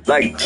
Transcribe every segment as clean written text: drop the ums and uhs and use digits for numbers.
Like.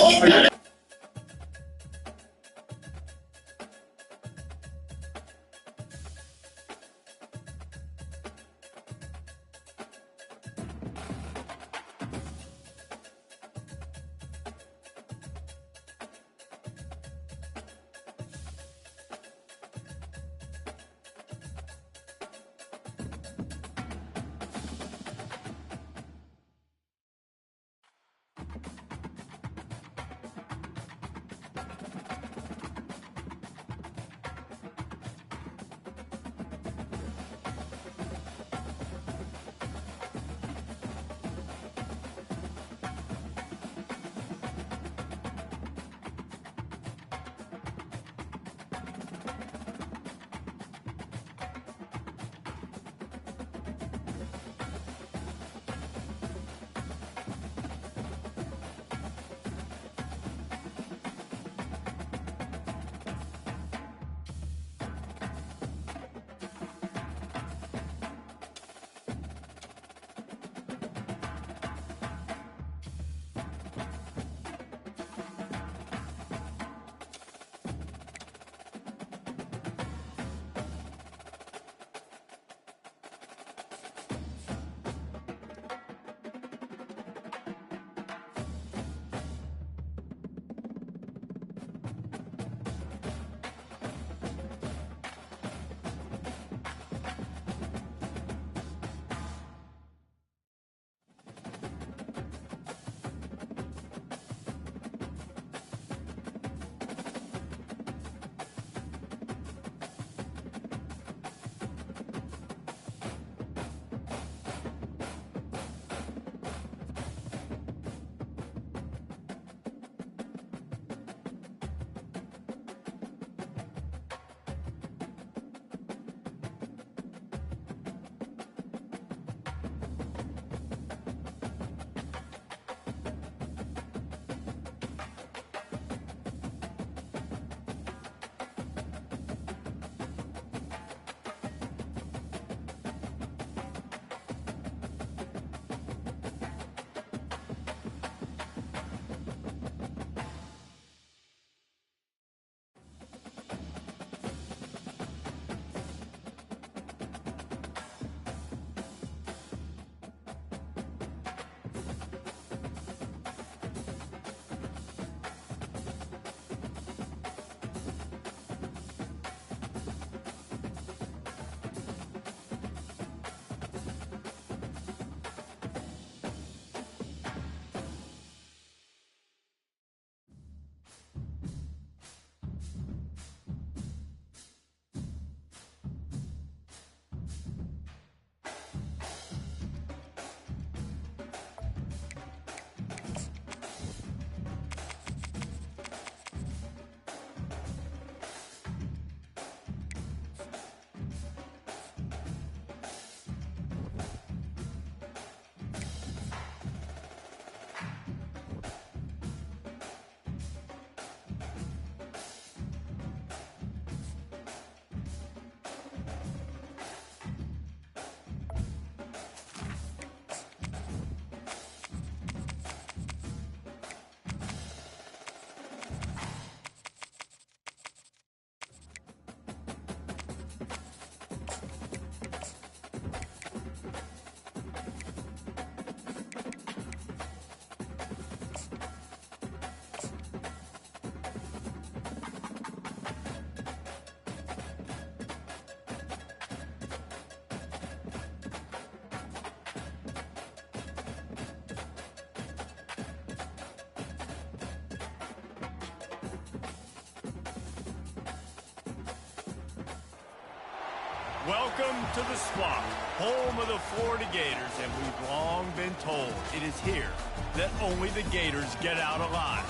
Welcome to the Swamp, home of the Florida Gators, and we've long been told it is here that only the Gators get out alive.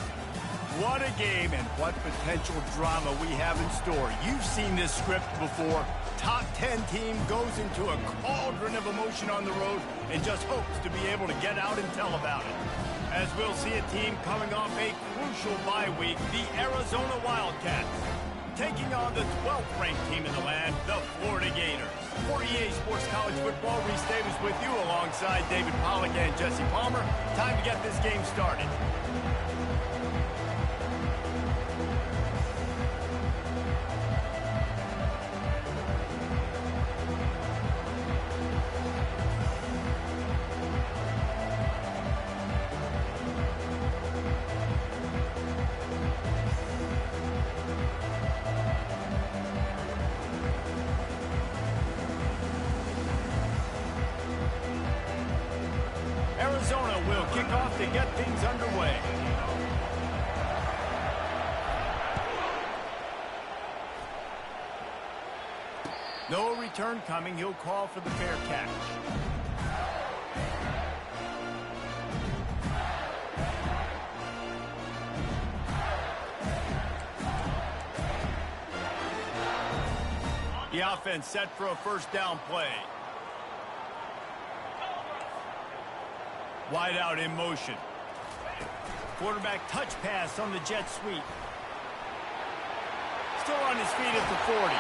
What a game and what potential drama we have in store. You've seen this script before. Top 10 team goes into a cauldron of emotion on the road and just hopes to be able to get out and tell about it. As we'll see a team coming off a crucial bye week, the Arizona Wildcats. taking on the 12th ranked team in the land, the Florida Gators. For EA Sports College Football, Reese Davis with you alongside David Pollack and Jesse Palmer. Time to get this game started. Arizona will kick off to get things underway. No return coming. He'll call for the fair catch. The offense set for a first down play. Wide out in motion. Quarterback touch pass on the jet sweep. Still on his feet at the 40.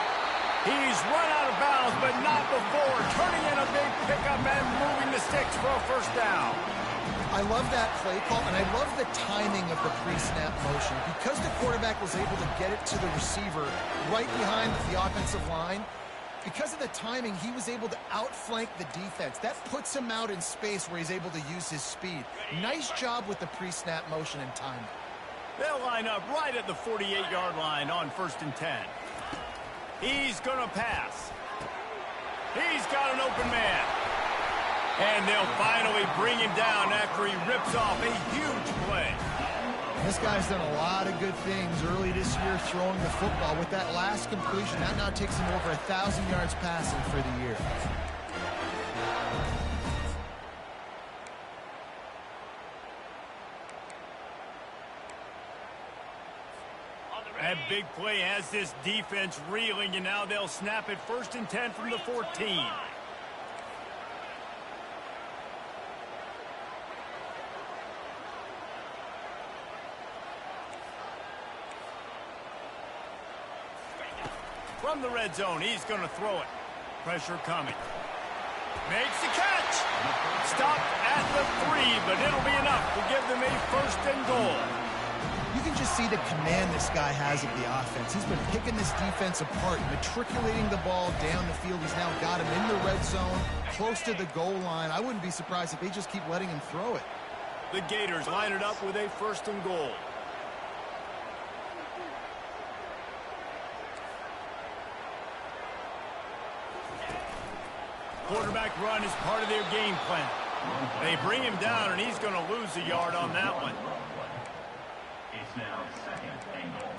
He's run out of bounds, but not before. Turning in a big pickup and moving the sticks for a first down. I love that play call, and I love the timing of the pre-snap motion. Because the quarterback was able to get it to the receiver right behind the offensive line, because of the timing, he was able to outflank the defense. That puts him out in space where he's able to use his speed. Nice job with the pre-snap motion and timing. They'll line up right at the 48-yard line on 1st and 10. He's going to pass. He's got an open man. And they'll finally bring him down after he rips off a huge play. This guy's done a lot of good things early this year throwing the football. With that last completion, that now takes him over 1,000 yards passing for the year. That big play has this defense reeling, and now they'll snap it 1st and 10 from the 14. From the red zone, he's going to throw it. Pressure coming. Makes the catch. Stopped at the 3, but it'll be enough to give them a 1st and goal. You can just see the command this guy has of the offense. He's been picking this defense apart, matriculating the ball down the field. He's now got him in the red zone, close to the goal line. I wouldn't be surprised if they just keep letting him throw it. The Gators line it up with a 1st and goal. Quarterback run is part of their game plan. They bring him down, and he's going to lose a yard on that one. It's now 2nd and goal.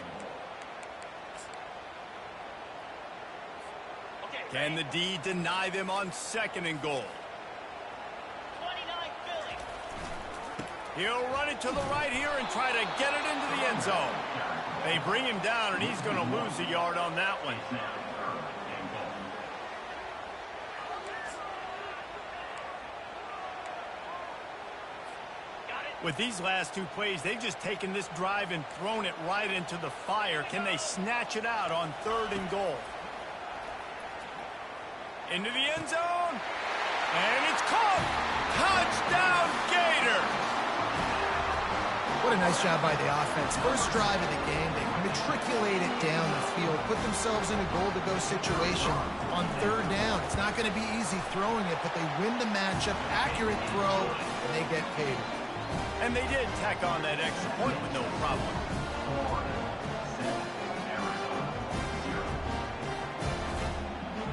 Can the D deny them on 2nd and goal? 29 Philly. He'll run it to the right here and try to get it into the end zone. They bring him down, and he's going to lose a yard on that one. With these last 2 plays, they've just taken this drive and thrown it right into the fire. Can they snatch it out on 3rd and goal? Into the end zone. And it's caught. Touchdown, Gator. What a nice job by the offense. First drive of the game, they matriculate it down the field, put themselves in a goal-to-go situation on 3rd down. It's not going to be easy throwing it, but they win the matchup, accurate throw, and they get paid. And they did tack on that extra point with no problem.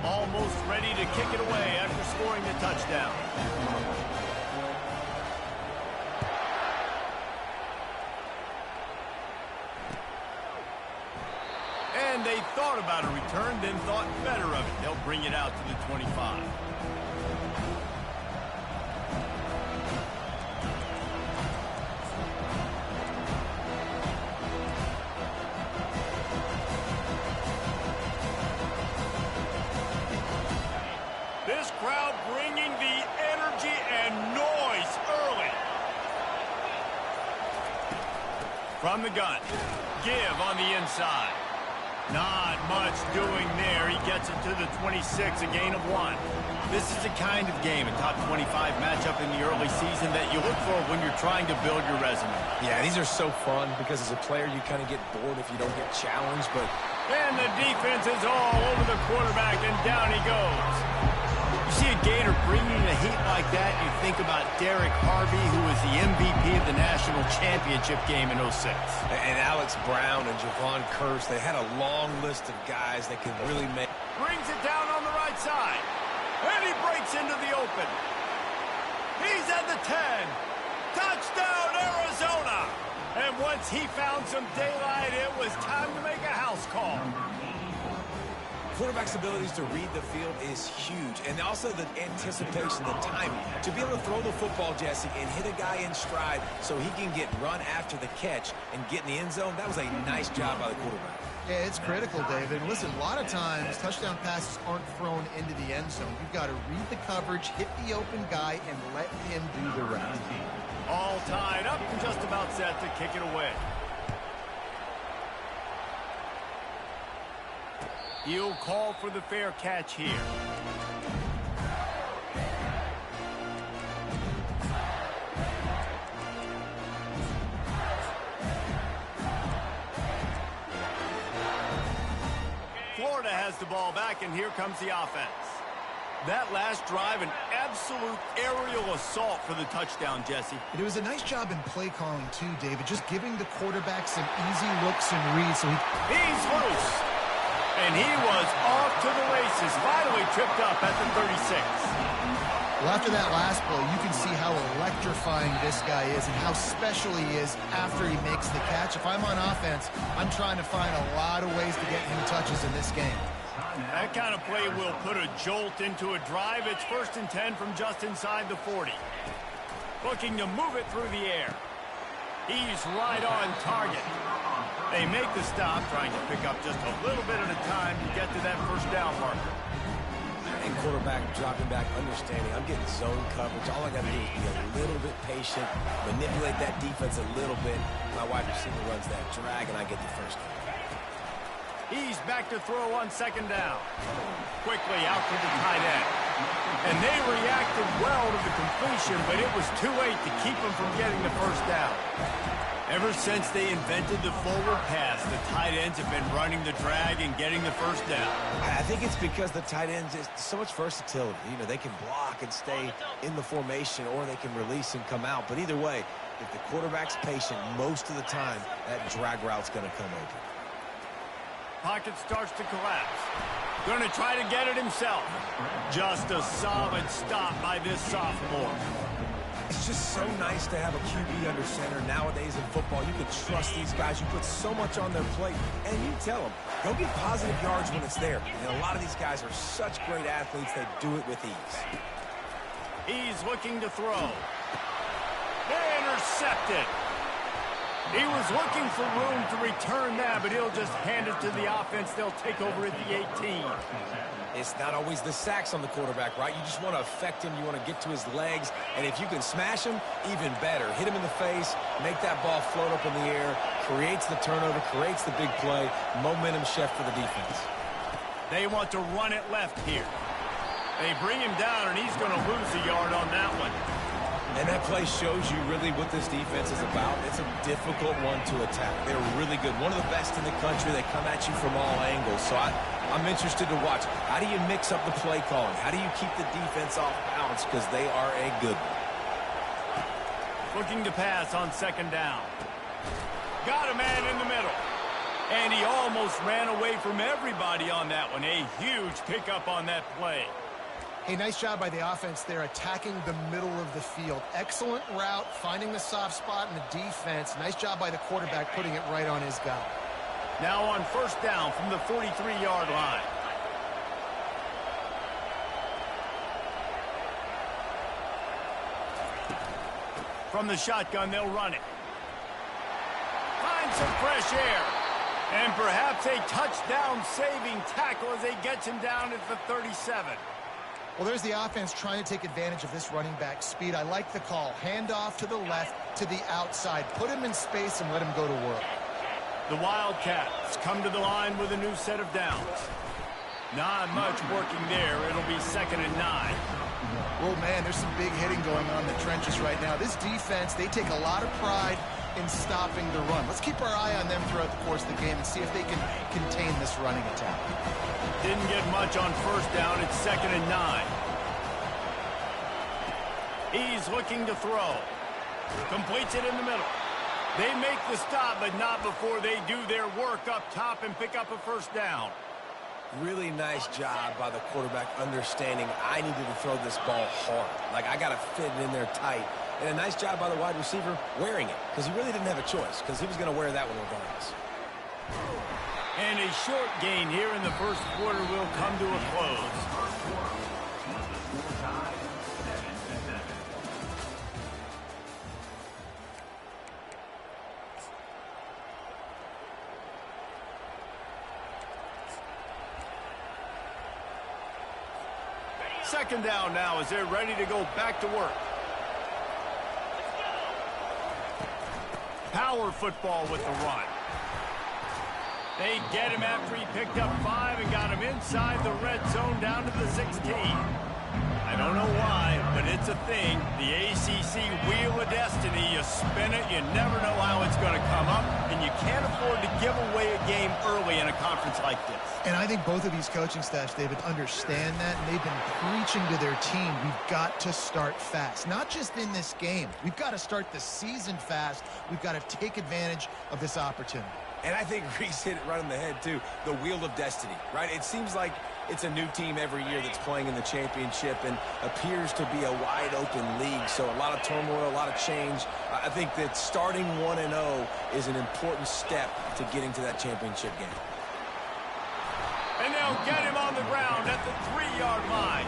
Almost ready to kick it away after scoring the touchdown. And they thought about a return, then thought better of it. They'll bring it out to the 25. This crowd bringing the energy and noise early. From the gun, give on the inside. Not much doing there. He gets it to the 26, a gain of 1. This is the kind of game, a top 25 matchup in the early season, that you look for when you're trying to build your resume. Yeah, these are so fun because as a player, you kind of get bored if you don't get challenged, but... And the defense is all over the quarterback, and down he goes. You see a Gator bringing the heat like that, you think about Derek Harvey, who was the MVP of the national championship game in 06. And Alex Brown and Javon Curse, they had a long list of guys that could really make... Brings it down on the right side. And he breaks into the open. He's at the 10. Touchdown, Arizona. And once he found some daylight, it was time to make a house call. Quarterback's abilities to read the field is huge. And also the anticipation, the timing. To be able to throw the football, Jesse, and hit a guy in stride so he can get run after the catch and get in the end zone, that was a nice job by the quarterback. Yeah, it's critical, David. Listen, a lot of times touchdown passes aren't thrown into the end zone. You've got to read the coverage, hit the open guy, and let him do the rest. All tied up and just about set to kick it away. He'll call for the fair catch here. Florida has the ball back, and here comes the offense. That last drive, an absolute aerial assault for the touchdown, Jesse. It was a nice job in play calling, too, David, just giving the quarterback some easy looks and reads. So he's loose, and he was off to the races, finally tripped up at the 36. Well, after that last play, you can see how electrifying this guy is and how special he is after he makes the catch. If I'm on offense, I'm trying to find a lot of ways to get him touches in this game. That kind of play will put a jolt into a drive. It's 1st and 10 from just inside the 40. Looking to move it through the air. He's right on target. They make the stop, trying to pick up just a little bit at a time to get to that first down marker. And quarterback dropping back, understanding I'm getting zone coverage. All I got to do is be a little bit patient, manipulate that defense a little bit. My wide receiver runs that drag, and I get the first down. He's back to throw on 2nd down. Quickly out to the tight end. And they reacted well to the completion, but it was too late to keep them from getting the first down. Ever since they invented the forward pass, the tight ends have been running the drag and getting the first down. I think it's because the tight ends is so much versatility. You know, they can block and stay in the formation, or they can release and come out. But either way, if the quarterback's patient, most of the time, that drag route's going to come open. Pocket starts to collapse. Going to try to get it himself. Just a solid stop by this sophomore. It's just so nice to have a QB under center. Nowadays in football, you can trust these guys. You put so much on their plate, and you tell them, go get positive yards when it's there. And a lot of these guys are such great athletes, they do it with ease. He's looking to throw. Intercepted. He was looking for room to return that, but he'll just hand it to the offense. They'll take over at the 18. It's not always the sacks on the quarterback, right? You just want to affect him. You want to get to his legs. And if you can smash him, even better. Hit him in the face, make that ball float up in the air, creates the turnover, creates the big play, momentum shift for the defense. They want to run it left here. They bring him down, and he's going to lose a yard on that one. And that play shows you really what this defense is about. It's a difficult one to attack. They're really good. One of the best in the country. They come at you from all angles. So I'm interested to watch. How do you mix up the play calling? How do you keep the defense off balance? Because they are a good one. Looking to pass on 2nd down. Got a man in the middle. And he almost ran away from everybody on that one. A huge pickup on that play. Hey, nice job by the offense there, attacking the middle of the field. Excellent route, finding the soft spot in the defense. Nice job by the quarterback, putting it right on his guy. Now on 1st down from the 43-yard line. From the shotgun, they'll run it. Find some fresh air. And perhaps a touchdown-saving tackle as they get him down at the 37. Well, there's the offense trying to take advantage of this running back speed. I like the call. Hand off to the left, to the outside. Put him in space and let him go to work. The Wildcats come to the line with a new set of downs. Not much working there. It'll be 2nd and 9. Oh, man, there's some big hitting going on in the trenches right now. This defense, they take a lot of pride in stopping the run. Let's keep our eye on them throughout the course of the game and see if they can contain this running attack. Didn't get much on 1st down. It's 2nd and 9. He's looking to throw. Completes it in the middle. They make the stop, but not before they do their work up top and pick up a 1st down. Really nice job by the quarterback understanding I needed to throw this ball hard. Like, I got to fit it in there tight. And a nice job by the wide receiver wearing it, because he really didn't have a choice, because he was going to wear that one regardless. And a short gain here in the 1st quarter will come to a close. Second down now as they're ready to go back to work. Power football with the run. They get him after he picked up 5 and got him inside the red zone down to the 16. I don't know why, but it's a thing. The ACC Wheel of Destiny, you spin it, you never know how it's going to come up, and you can't afford to give away a game early in a conference like this. And I think both of these coaching staffs, David, understand that, and they've been preaching to their team, we've got to start fast. Not just in this game. We've got to start the season fast. We've got to take advantage of this opportunity. And I think Reese hit it right on the head, too. The Wheel of Destiny, right? It seems like it's a new team every year that's playing in the championship and appears to be a wide-open league. So a lot of turmoil, a lot of change. I think that starting 1-0 is an important step to getting to that championship game. And they'll get him on the ground at the 3-yard line.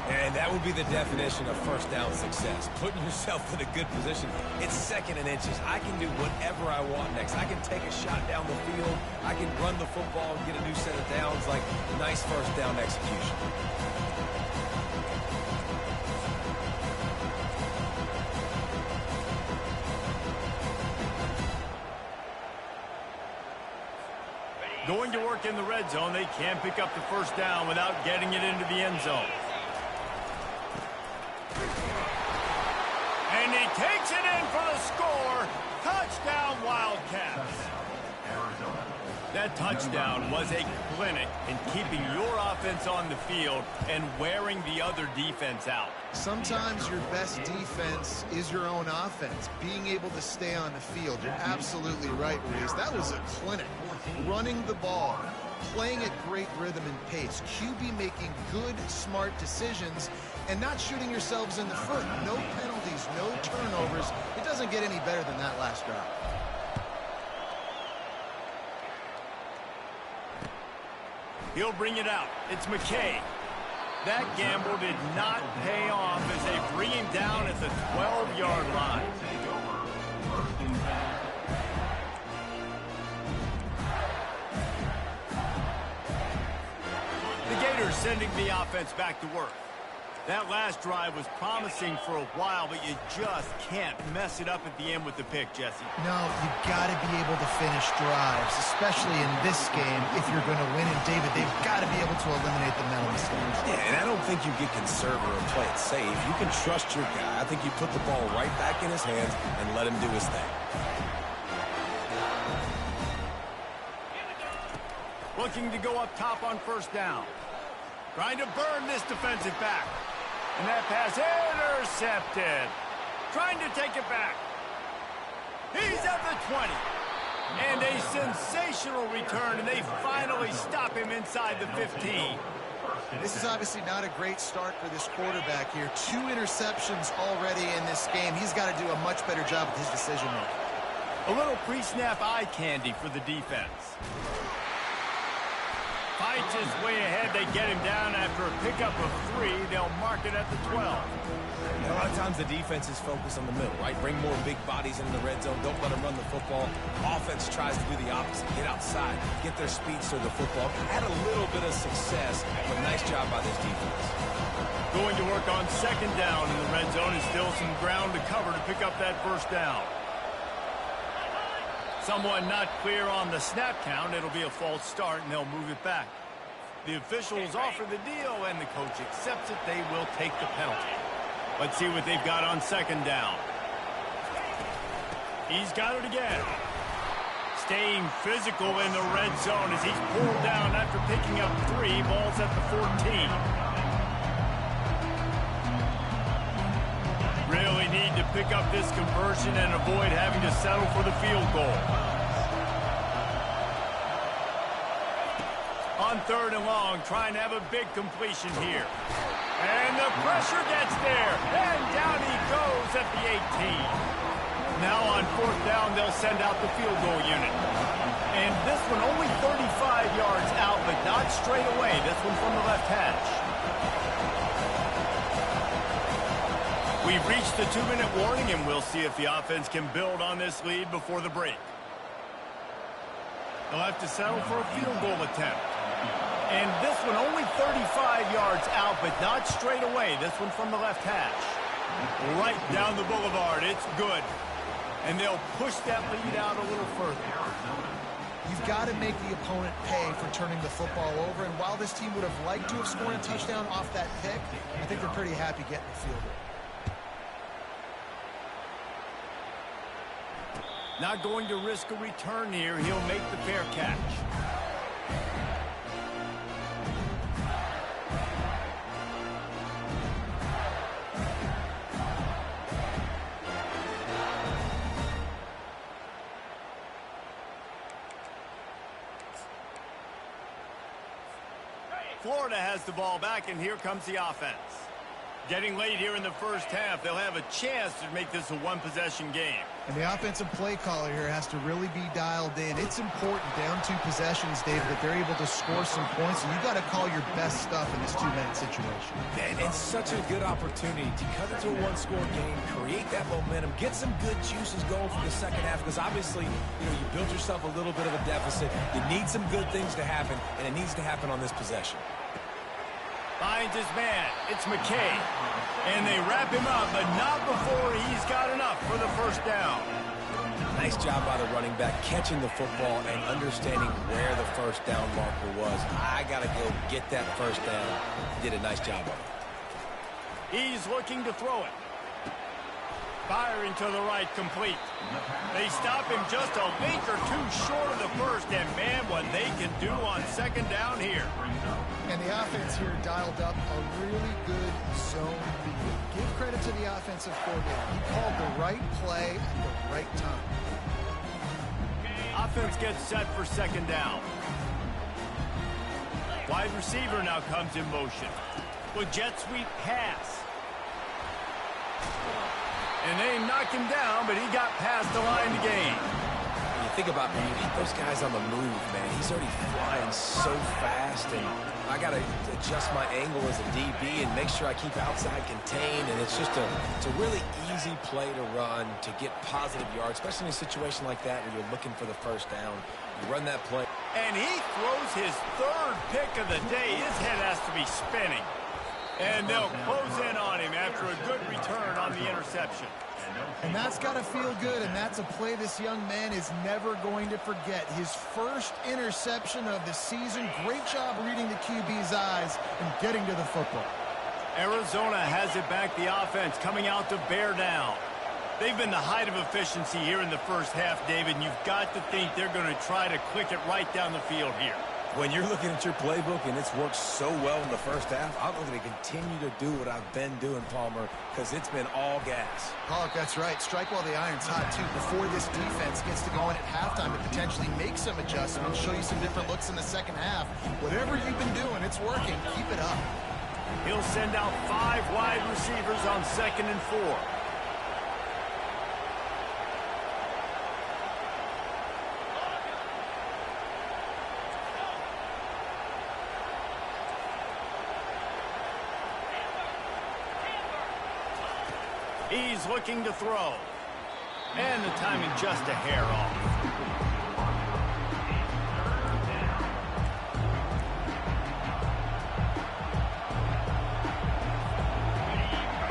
And that would be the definition of 1st down success. Putting yourself in a good position. It's 2nd and inches. I can do whatever I want next. I can take a shot down the field. I can run the football and get a new set of downs. Like, nice 1st down execution. Going to work in the red zone, they can't pick up the 1st down without getting it into the end zone. And he takes it in for the score. Touchdown, Wildcats. That touchdown was a clinic in keeping your offense on the field and wearing the other defense out. Sometimes your best defense is your own offense, being able to stay on the field. You're absolutely right, Reese. That was a clinic. Running the ball, playing at great rhythm and pace, QB making good, smart decisions, and not shooting yourselves in the foot. No penalties, no turnovers. It doesn't get any better than that last drive. He'll bring it out. It's McKay. That gamble did not pay off as they bring him down at the 12-yard line. The Gators sending the offense back to work. That last drive was promising for a while, but you just can't mess it up at the end with the pick, Jesse. No, you've got to be able to finish drives, especially in this game if you're going to win. And, David, they've got to be able to eliminate the mental mistakes. Yeah, and I don't think you get conservative or play it safe. You can trust your guy. I think you put the ball right back in his hands and let him do his thing. Looking to go up top on 1st down. Trying to burn this defensive back. And that pass intercepted. Trying to take it back. He's at the 20. And a sensational return, and they finally stop him inside the 15. This is obviously not a great start for this quarterback here. 2 interceptions already in this game. He's got to do a much better job with his decision-making. A little pre-snap eye candy for the defense. Fights his way ahead. They get him down after a pickup of 3. They'll mark it at the 12. A lot of times the defense is focused on the middle, right? Bring more big bodies into the red zone. Don't let them run the football. Offense tries to do the opposite. Get outside. Get their speedster the football. Had a little bit of success, but nice job by this defense. Going to work on 2nd down in the red zone. Is still some ground to cover to pick up that 1st down. Someone not clear on the snap count. It'll be a false start, and they'll move it back. The officials offer the deal, and the coach accepts it. They will take the penalty. Let's see what they've got on second down. He's got it again. Staying physical in the red zone as he's pulled down after picking up 3. Ball's at the 14. Really need to pick up this conversion and avoid having to settle for the field goal. On third and long, trying to have a big completion here. And the pressure gets there. And down he goes at the 18. Now on fourth down, they'll send out the field goal unit. And this one only 35 yards out, but not straight away. This one from the left hash. We've reached the 2-minute warning, and we'll see if the offense can build on this lead before the break. They'll have to settle for a field goal attempt. And this one only 35 yards out, but not straight away. This one from the left hash. Right down the boulevard. It's good. And they'll push that lead out a little further. You've got to make the opponent pay for turning the football over. And while this team would have liked to have scored a touchdown off that pick, I think they're pretty happy getting the field goal. Not going to risk a return here. He'll make the fair catch. Florida has the ball back, and here comes the offense. Getting late here in the first half, they'll have a chance to make this a one-possession game. And the offensive play caller here has to really be dialed in. It's important down 2 possessions, David, that they're able to score some points, and you've got to call your best stuff in this 2-minute situation. And it's such a good opportunity to cut it to a one-score game, create that momentum, get some good juices going for the second half, because obviously, you built yourself a little bit of a deficit. You need some good things to happen, and it needs to happen on this possession. Finds his man. It's McKay. And they wrap him up, but not before he's got enough for the first down. Nice job by the running back, catching the football and understanding where the first down marker was. I got to go get that first down. He did a nice job of it. He's looking to throw it. Firing to the right, complete. They stop him just a link or 2 short of the first, and man, what they can do on second down here. And the offense here dialed up a really good zone read. Give credit to the offensive coordinator. He called the right play at the right time. Offense gets set for second down. Wide receiver now comes in motion. With jet sweep pass. And they knocked him down, but he got past the line to gain. When you think about when you hit those guys on the move, man, he's already flying so fast, and I got to adjust my angle as a DB and make sure I keep outside contained, and it's just it's a really easy play to run to get positive yards, especially in a situation like that where you're looking for the first down. You run that play. And he throws his 3rd pick of the day. His head has to be spinning. And they'll close in on him after a good return on the interception. And that's got to feel good, and that's a play this young man is never going to forget. His first interception of the season. Great job reading the QB's eyes and getting to the football. Arizona has it back, the offense coming out to bear down. They've been the height of efficiency here in the first half, David, and you've got to think they're going to try to click it right down the field here. When you're looking at your playbook and it's worked so well in the first half, I'm going to continue to do what I've been doing, Palmer, because it's been all gas. Pollock, that's right. Strike while the iron's hot, too. Before this defense gets to go in at halftime to potentially make some adjustments, show you some different looks in the second half. Whatever you've been doing, it's working. Keep it up. He'll send out 5 wide receivers on 2nd and 4. He's looking to throw. And the timing just a hair off.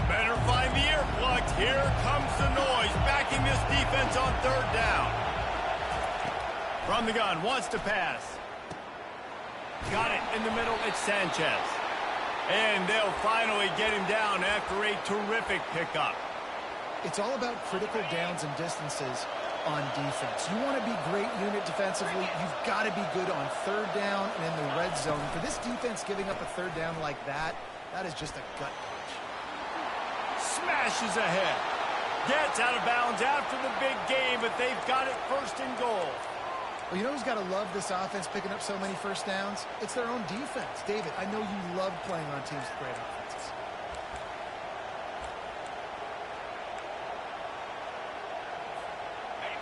Better find the earplugs. Here comes the noise, backing this defense on 3rd down. From the gun, wants to pass. Got it in the middle, it's Sanchez. And they'll finally get him down after a terrific pickup. It's all about critical downs and distances on defense. You want to be great unit defensively, you've got to be good on third down and in the red zone. For this defense giving up a third down like that, that is just a gut punch. Smashes ahead. Gets out of bounds after the big game, but they've got it first and goal. Well, you know who's got to love this offense picking up so many first downs? It's their own defense. David, I know you love playing on teams with great offenses.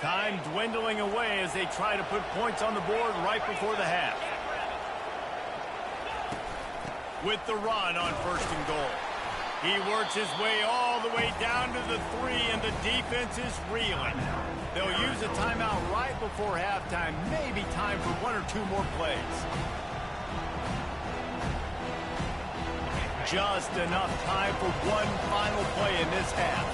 Time dwindling away as they try to put points on the board right before the half. With the run on first and goal. He works his way all the way down to the 3, and the defense is reeling. They'll use a timeout right before halftime. Maybe time for 1 or 2 more plays. Just enough time for one final play in this half.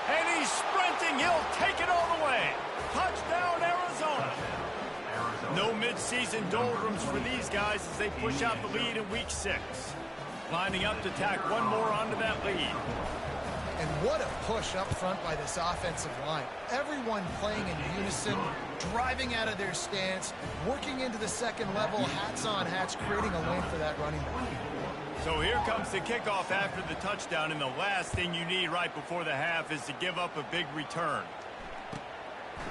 And he's sprinting. He'll take it all the way. Touchdown, Arizona. No midseason doldrums for these guys as they push out the lead in week 6. Lining up to tack one more onto that lead. And what a push up front by this offensive line. Everyone playing in unison, driving out of their stance, working into the second level, hats on hats, creating a lane for that running back. So here comes the kickoff after the touchdown, and the last thing you need right before the half is to give up a big return.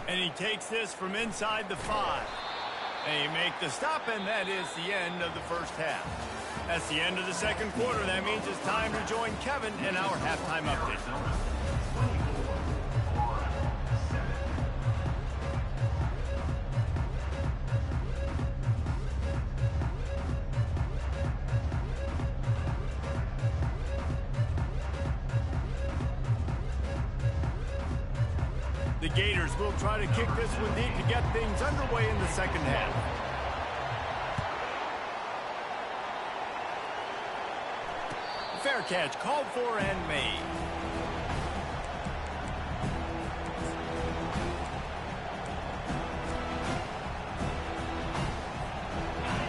And he takes this from inside the 5. They make the stop, and that is the end of the first half. That's the end of the second quarter. That means it's time to join Kevin in our halftime update. The Gators will try to kick this one deep to get things underway in the second half. Fair catch called for and made.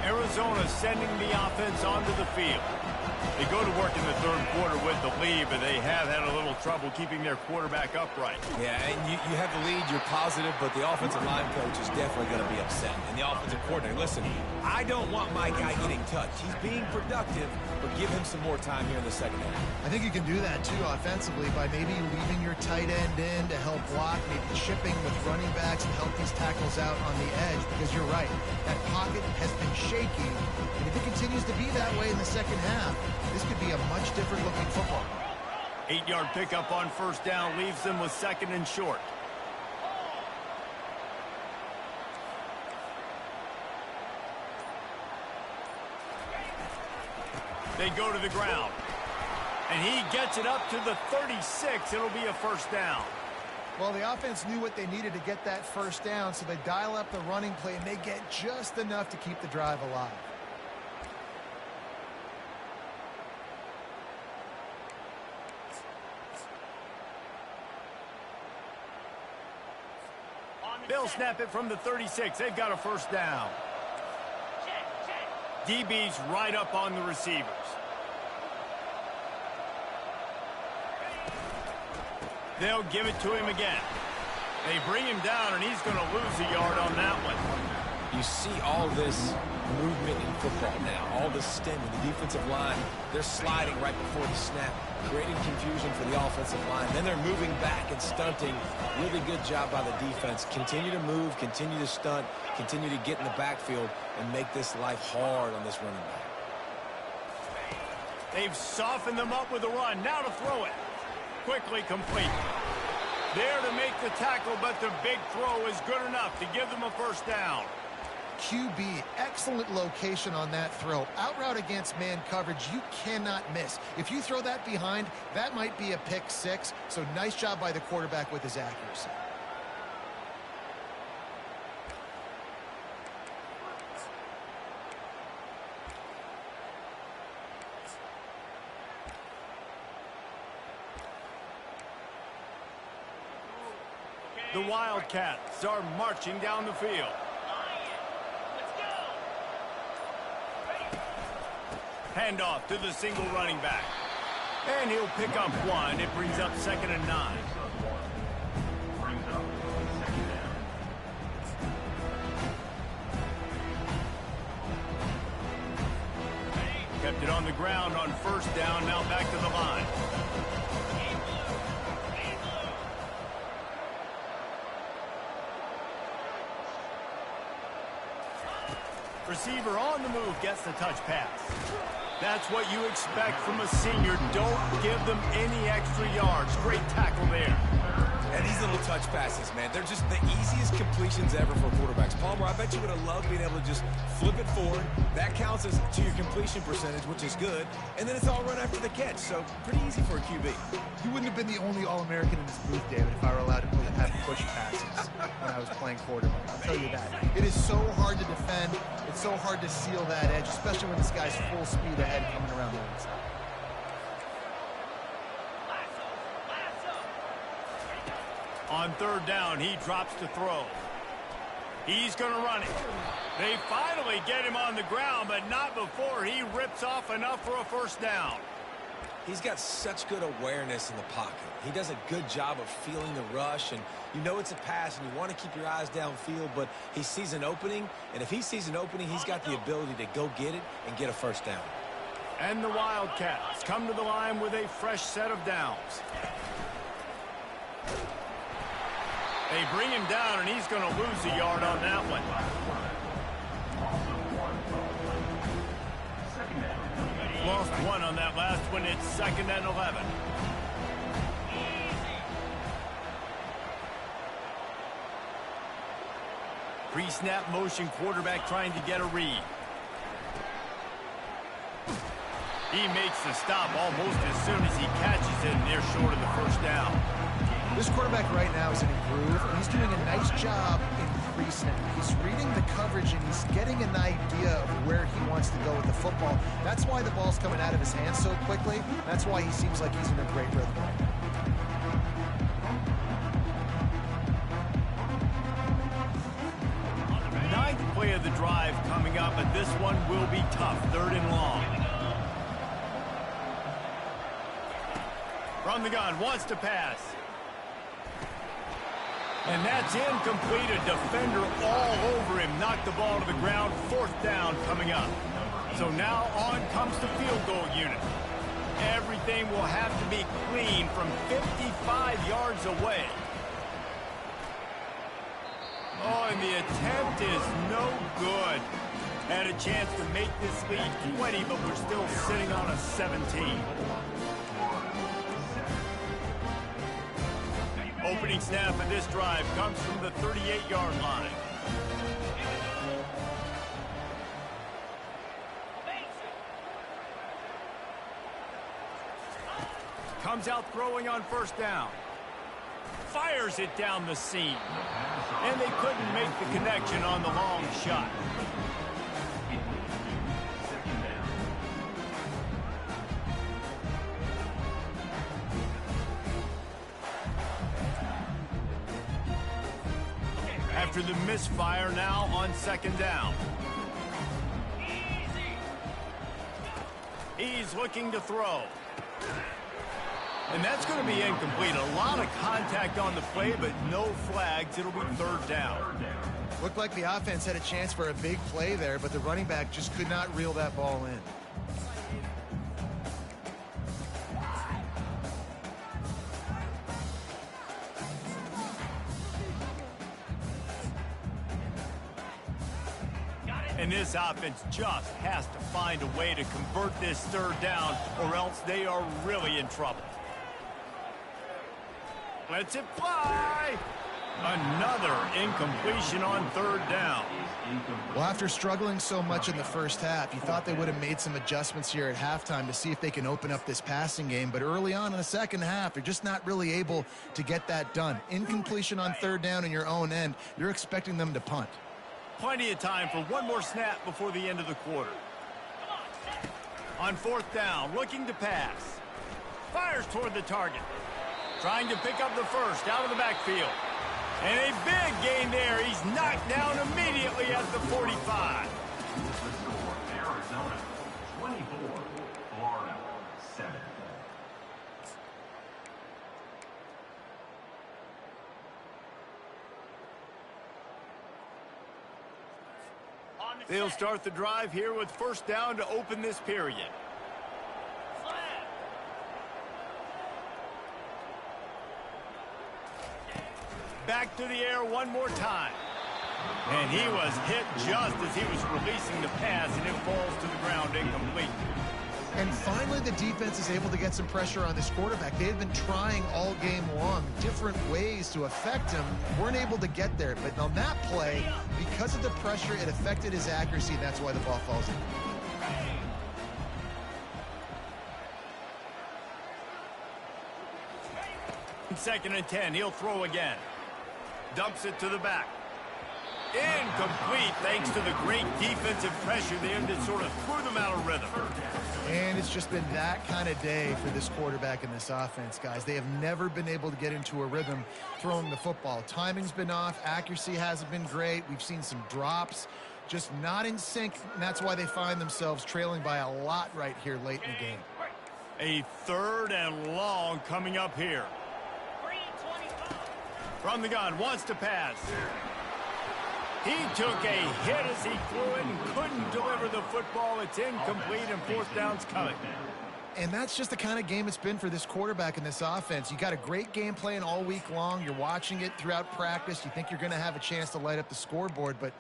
Arizona sending the offense onto the field. They go to work in the third quarter with the lead, but they have had a little trouble keeping their quarterback upright. Yeah, and you have the lead, you're positive, but the offensive line coach is definitely going to be upset. And the offensive coordinator, listen, I don't want my guy getting touched. He's being productive, but give him some more time here in the second half. I think you can do that, too, offensively, by maybe leaving your tight end in to help block, maybe chipping with running backs and help these tackles out on the edge, because you're right, that pocket has been shaky, and if it continues to be that way in the second half, this could be a much different looking football. 8-yard pickup on first down leaves them with second and short. They go to the ground. And he gets it up to the 36. It'll be a first down. Well, the offense knew what they needed to get that first down, so they dial up the running play, and they get just enough to keep the drive alive. They'll snap it from the 36. They've got a first down. DB's right up on the receivers. They'll give it to him again. They bring him down, and he's going to lose a yard on that one. You see all this movement in football now, all the stemming, the defensive line, they're sliding right before the snap, creating confusion for the offensive line. Then they're moving back and stunting. Really good job by the defense. Continue to move, continue to stunt, continue to get in the backfield and make this life hard on this running back. They've softened them up with a run. Now to throw it. Quickly complete. There to make the tackle, but the big throw is good enough to give them a first down. QB, excellent location on that throw. Out route against man coverage, you cannot miss. If you throw that behind, that might be a pick six. So nice job by the quarterback with his accuracy. The Wildcats are marching down the field. Handoff to the single running back. And he'll pick up one. It brings up 2nd and 9. Kept it on the ground on 1st down. Now back to the line. Receiver on the move gets the touch pass. That's what you expect from a senior. Don't give them any extra yards. Great tackle there. And these little touch passes, man, they're just the easiest completions ever for quarterbacks. Palmer, I bet you would have loved being able to just flip it forward. That counts as to your completion percentage, which is good. And then it's all run after the catch, so pretty easy for a QB. You wouldn't have been the only All-American in this booth, David, if I were allowed to have push passes when I was playing quarterback. I'll tell you that. It is so hard to defend. It's so hard to seal that edge, especially when this guy's full speed ahead coming around the inside. On 3rd down, he drops to throw. He's going to run it. They finally get him on the ground, but not before he rips off enough for a 1st down. He's got such good awareness in the pocket. He does a good job of feeling the rush, and you know it's a pass, and you want to keep your eyes downfield, but he sees an opening, and if he sees an opening, he's got the ability to go get it and get a 1st down. And the Wildcats come to the line with a fresh set of downs. They bring him down, and he's going to lose a yard on that one. Lost 1 on that last one. It's 2nd and 11. Pre-snap motion, quarterback trying to get a read. He makes the stop almost as soon as he catches it, and they're short of the 1st down. This quarterback right now is in a groove, and he's doing a nice job in pre-snap. He's reading the coverage, and he's getting an idea of where he wants to go with the football. That's why the ball's coming out of his hands so quickly. That's why he seems like he's in a great rhythm right now. Ninth play of the drive coming up, but this one will be tough. 3rd and long. From the gun, wants to pass. And that's incomplete. A defender all over him. Knocked the ball to the ground. 4th down coming up. So now on comes the field goal unit. Everything will have to be clean from 55 yards away. Oh, and the attempt is no good. Had a chance to make this lead 20, but we're still sitting on a 17. Opening snap of this drive comes from the 38-yard line. Comes out throwing on 1st down. Fires it down the seam. And they couldn't make the connection on the long shot. After the misfire, now on 2nd down. He's looking to throw. And that's going to be incomplete. A lot of contact on the play, but no flags. It'll be 3rd down. Looked like the offense had a chance for a big play there, but the running back just could not reel that ball in. And this offense just has to find a way to convert this 3rd down, or else they are really in trouble. Lets it fly. Another incompletion on 3rd down. Well, after struggling so much in the 1st half, you thought they would have made some adjustments here at halftime to see if they can open up this passing game. But early on in the 2nd half, they're just not really able to get that done. Incompletion on 3rd down in your own end, you're expecting them to punt. Plenty of time for one more snap before the end of the quarter. On 4th down, looking to pass. Fires toward the target. Trying to pick up the 1st out of the backfield. And a big gain there. He's knocked down immediately at the 45. The score, Arizona 24, Florida 7. They'll start the drive here with first down to open this period. Back to the air one more time. And he was hit just as he was releasing the pass, and it falls to the ground incomplete. And finally, the defense is able to get some pressure on this quarterback. They had been trying all game long different ways to affect him. Weren't able to get there. But on that play, because of the pressure, it affected his accuracy, and that's why the ball falls in. Second and 10, he'll throw again. Dumps it to the back. Incomplete thanks to the great defensive pressure there that sort of threw them out of rhythm. And it's just been that kind of day for this quarterback and this offense, guys. They have never been able to get into a rhythm throwing the football. Timing's been off. Accuracy hasn't been great. We've seen some drops, just not in sync, and that's why they find themselves trailing by a lot right here late in the game. A third and long coming up here. From the gun, wants to pass. He took a hit as he threw it and couldn't deliver the football. It's incomplete, and fourth down's coming. And that's just the kind of game it's been for this quarterback and this offense. You got a great game plan all week long. You're watching it throughout practice. You think you're going to have a chance to light up the scoreboard, but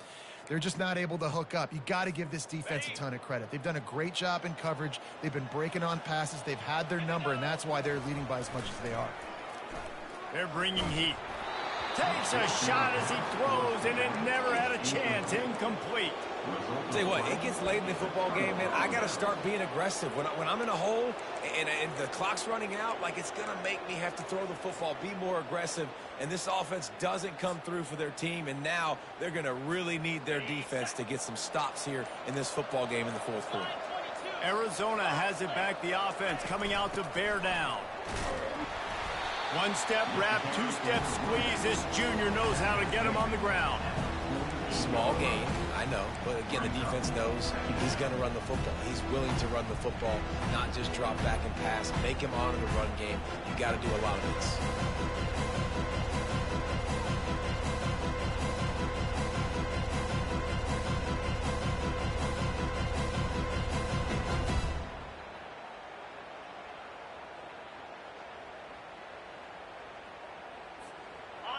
they're just not able to hook up. You got to give this defense a ton of credit. They've done a great job in coverage. They've been breaking on passes. They've had their number, and that's why they're leading by as much as they are. They're bringing heat. Takes a shot as he throws, and it never had a chance. Incomplete. Tell you what, it gets late in the football game, man. I got to start being aggressive. When I'm in a hole and the clock's running out, like, it's going to make me have to throw the football, be more aggressive. And this offense doesn't come through for their team, and now they're going to really need their defense to get some stops here in this football game in the fourth quarter. Arizona has it back, the offense coming out to bear down. One-step wrap, two-step squeeze. This junior knows how to get him on the ground. Small gain, I know. But, again, the defense knows he's going to run the football. He's willing to run the football, not just drop back and pass. Make him honor the run game. You got to do a lot of this.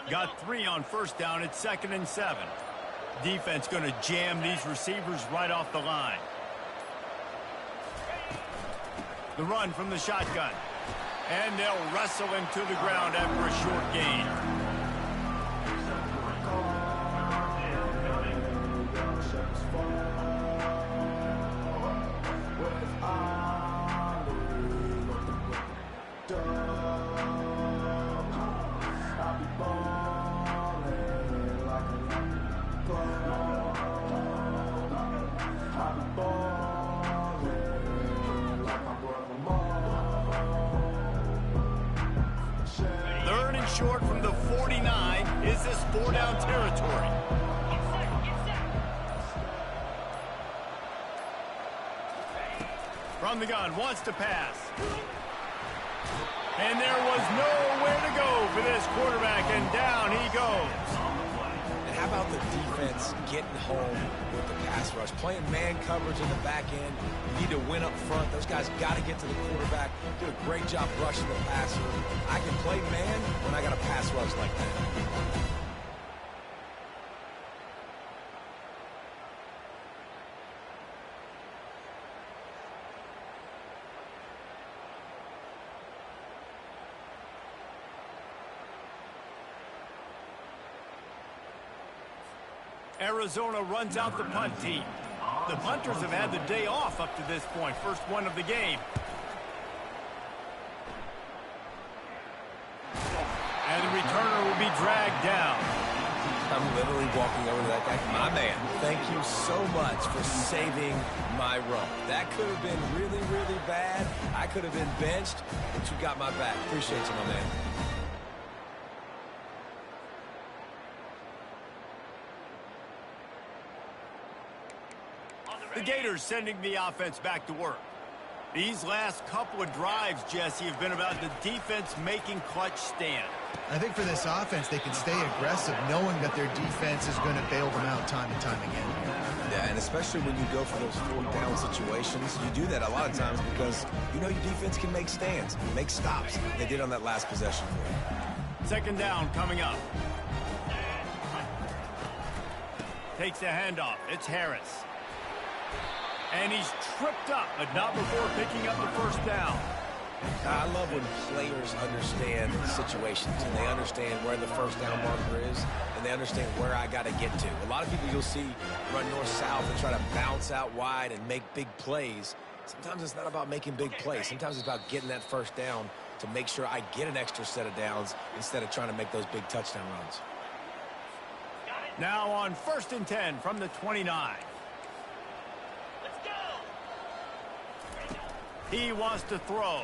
Got 3 on first down. It's 2nd and 7. Defense going to jam these receivers right off the line. The run from the shotgun. And they'll wrestle him to the ground after a short gain. Short from the 49. Is this 4-down territory? From the gun, wants to pass. And there was nowhere to go for this quarterback, and down he goes. And how about the defense getting home with the pass rush? Playing man coverage in the back end. You need to win up front. Those guys got to get to the quarterback. Do a great job rushing the passer. I can play man when I got a pass rush like that. Arizona runs out the punt team. The punters have had the day off up to this point. First one of the game. And the returner will be dragged down. I'm literally walking over to that guy. My man, thank you so much for saving my run. That could have been really, really bad. I could have been benched, but you got my back. Appreciate you, my man. The Gators sending the offense back to work. These last couple of drives, Jesse, have been about the defense making clutch stand. I think for this offense, they can stay aggressive knowing that their defense is going to bail them out time and time again. Yeah, and especially when you go for those fourth down situations, you do that a lot of times because you know your defense can make stands, make stops. They did on that last possession for you. Second down coming up. Takes the handoff. It's Harris. And he's tripped up, but not before picking up the first down. I love when players understand situations and they understand where the first down marker is and they understand where I got to get to. A lot of people you'll see run north-south and try to bounce out wide and make big plays. Sometimes it's not about making big plays. Sometimes it's about getting that first down to make sure I get an extra set of downs instead of trying to make those big touchdown runs. Now on 1st and 10 from the 29. He wants to throw.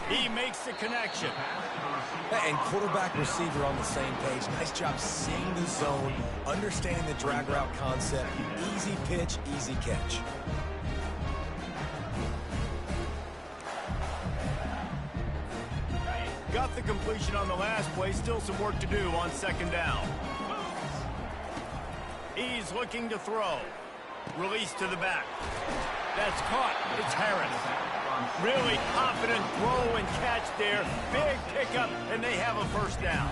He makes the connection. And quarterback receiver on the same page. Nice job seeing the zone, understanding the drag route concept. Easy pitch, easy catch. Got the completion on the last play. Still some work to do on second down. He's looking to throw. Release to the back. That's caught. It's Harris. Really confident throw and catch there. Big pickup, and they have a first down.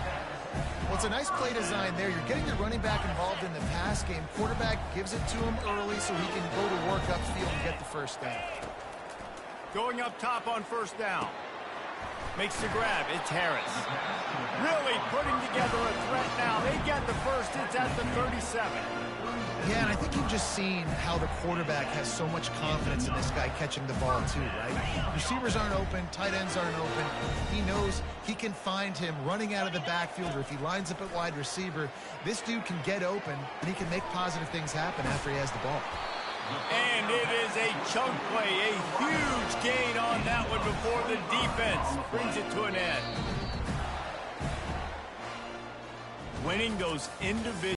Well, it's a nice play design there. You're getting the running back involved in the pass game. Quarterback gives it to him early so he can go to work upfield and get the first down. Going up top on first down. Makes the grab. It's Harris. Really putting together a threat now. They get the first. It's at the 37. Yeah, and I think you've just seen how the quarterback has so much confidence in this guy catching the ball too, right? Receivers aren't open, tight ends aren't open. He knows he can find him running out of the backfield, or if he lines up at wide receiver, this dude can get open and he can make positive things happen after he has the ball. And it is a chunk play, a huge gain on that one before the defense brings it to an end. Winning those individual